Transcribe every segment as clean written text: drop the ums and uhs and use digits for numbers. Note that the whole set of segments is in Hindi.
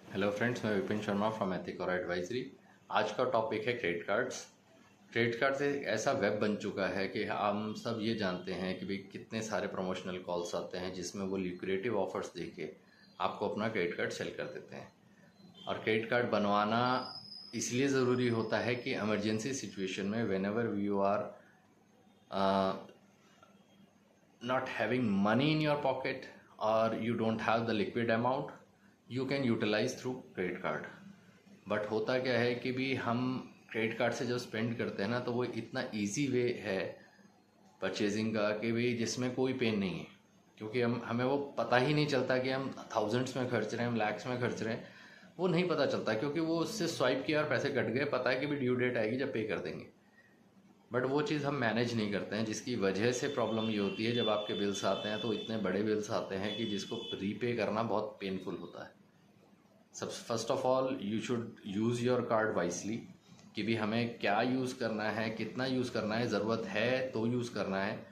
हेलो फ्रेंड्स, मैं विपिन शर्मा फ्रॉम एथिकॉर एडवाइजरी। आज का टॉपिक है क्रेडिट कार्ड्स। क्रेडिट कार्ड एक ऐसा वेब बन चुका है कि हम सब ये जानते हैं कि भाई कितने सारे प्रमोशनल कॉल्स आते हैं जिसमें वो लिक्विडेटिव ऑफर्स देके आपको अपना क्रेडिट कार्ड सेल कर देते हैं। और क्रेडिट कार्ड बनवाना इसलिए ज़रूरी होता है कि इमरजेंसी सिचुएशन में whenever you are not having money in your pocket or you don't have the liquid amount, you can utilize through credit card. But होता क्या है कि भी हम क्रेडिट कार्ड से जब स्पेंड करते हैं ना, तो वो इतना इजी वे है परचेजिंग का कि भाई जिसमें कोई पेन नहीं है, क्योंकि हमें वो पता ही नहीं चलता कि हम थाउजेंड्स में खर्च रहे हैं, हम लैक्स में खर्च रहे हैं। वो नहीं पता चलता क्योंकि वो उससे स्वाइप किया और पैसे कट गए, पता है कि भी ड्यू डेट आएगी जब पे कर देंगे। बट वो चीज़ हम मैनेज नहीं करते हैं, जिसकी वजह से प्रॉब्लम ये होती है जब आपके बिल्स आते हैं तो इतने बड़े बिल्स आते हैं कि जिसको रीपे करना बहुत पेनफुल होता है। सब first of all you should use your card wisely कि भी हमें क्या यूज़ करना है, कितना यूज़ करना है, ज़रूरत है तो यूज़ करना है।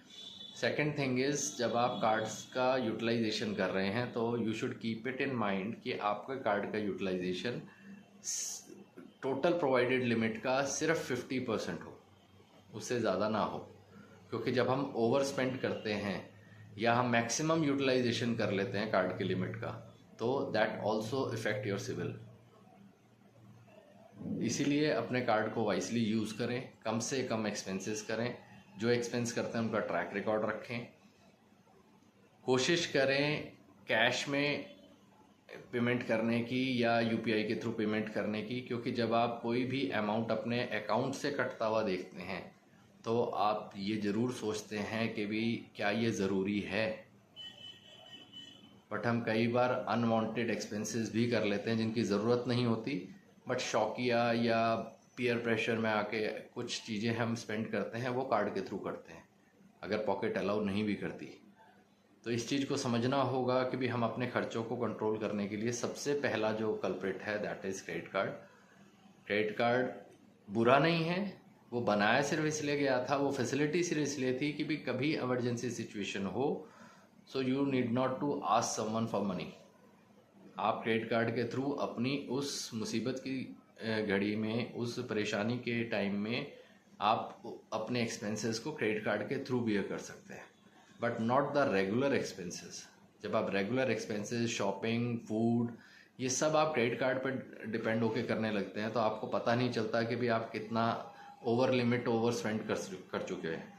सेकेंड थिंग इज़, जब आप कार्ड्स का यूटिलाइजेशन कर रहे हैं तो you should keep it in mind कि आपके कार्ड का यूटिलाइजेशन टोटल प्रोवाइडेड लिमिट का सिर्फ 50% हो, उससे ज़्यादा ना हो। क्योंकि जब हम ओवर स्पेंड करते हैं या हम मैक्सिमम यूटिलाइजेशन कर लेते हैं कार्ड की लिमिट का, तो that also effect your CIBIL. इसीलिए अपने कार्ड को वाइसली यूज़ करें, कम से कम एक्सपेंसेस करें, जो एक्सपेंस करते हैं उनका ट्रैक रिकॉर्ड रखें, कोशिश करें कैश में पेमेंट करने की या यूपीआई के थ्रू पेमेंट करने की। क्योंकि जब आप कोई भी अमाउंट अपने अकाउंट से कटता हुआ देखते हैं तो आप ये ज़रूर सोचते हैं कि भी क्या ये ज़रूरी है। बट हम कई बार अनवांटेड एक्सपेंसेस भी कर लेते हैं जिनकी ज़रूरत नहीं होती, बट शौकिया या पीयर प्रेशर में आके कुछ चीज़ें हम स्पेंड करते हैं, वो कार्ड के थ्रू करते हैं अगर पॉकेट अलाउ नहीं भी करती। तो इस चीज़ को समझना होगा कि भी हम अपने खर्चों को कंट्रोल करने के लिए सबसे पहला जो कल्प्रिट है that is credit card. Credit card बुरा नहीं है, वो बनाया सिर्फ इसलिए गया था, वो फैसिलिटी सिर्फ इसलिए थी कि भी कभी इमरजेंसी सिचुएशन हो so you need not to ask someone for money. आप क्रेडिट कार्ड के थ्रू अपनी उस मुसीबत की घड़ी में, उस परेशानी के टाइम में आप अपने एक्सपेंसेस को क्रेडिट कार्ड के थ्रू बियर कर सकते हैं, but not the regular expenses. जब आप रेगुलर एक्सपेंसेस, शॉपिंग, फूड, ये सब आप क्रेडिट कार्ड पर डिपेंड होके करने लगते हैं तो आपको पता नहीं चलता कि भी आप कितना ओवर लिमिट, ओवर स्पेंड कर चुके हैं।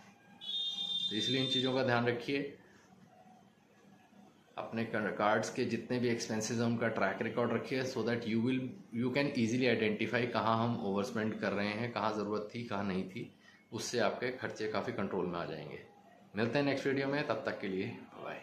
तो इसलिए इन चीज़ों का ध्यान रखिए। अपने कार्ड्स के जितने भी एक्सपेंसेस हैं उनका ट्रैक रिकॉर्ड रखिए, so that you can easily identify कहाँ हम ओवर स्पेंड कर रहे हैं, कहाँ ज़रूरत थी, कहाँ नहीं थी। उससे आपके खर्चे काफ़ी कंट्रोल में आ जाएंगे। मिलते हैं नेक्स्ट वीडियो में, तब तक के लिए बाय।